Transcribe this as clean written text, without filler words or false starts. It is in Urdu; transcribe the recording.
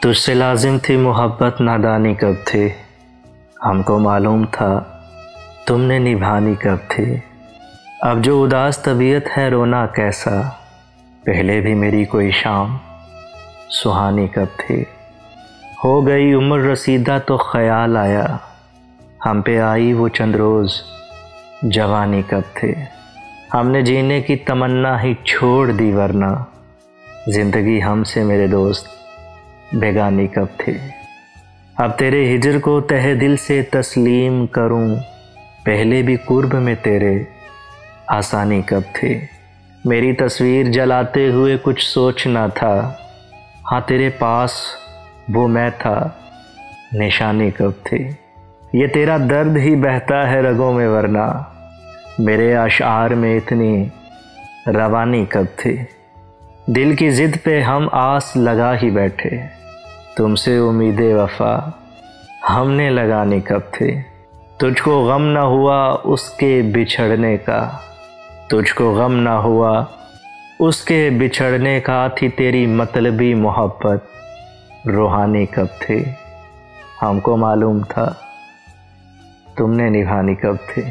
تجھ سے لازم تھی محبت نادانی کب تھی، ہم کو معلوم تھا تم نے نبھانی کب تھی۔ اب جو اداس طبیعت ہے رونا کیسا، پہلے بھی میری کوئی شام سہانی کب تھی۔ ہو گئی عمر رسیدہ تو خیال آیا، ہم پہ آئی وہ چند روز جوانی کب تھے۔ ہم نے جینے کی تمنا ہی چھوڑ دی، ورنہ زندگی ہم سے میرے دوست بیگانی کب تھے۔ اب تیرے ہجر کو تہہ دل سے تسلیم کروں، پہلے بھی قرب میں تیرے آسانی کب تھے۔ میری تصویر جلاتے ہوئے کچھ سوچنا تھا، ہاں تیرے پاس وہ میں تھا نشانی کب تھی۔ یہ تیرا درد ہی بہتا ہے رگوں میں، ورنہ میرے اشعار میں اتنی روانی کب تھی۔ دل کی ضد پہ ہم آس لگا ہی بیٹھے، تم سے امید وفا ہم نے لگانی کب تھی۔ تجھ کو غم نہ ہوا اس کے بچھڑنے کا، تجھ کو غم نہ ہوا اس کے بچھڑنے کا، تھی تیری مطلبی محبت روحانی کب تھی۔ ہم کو معلوم تھا تم نے نبھانی کب تھی۔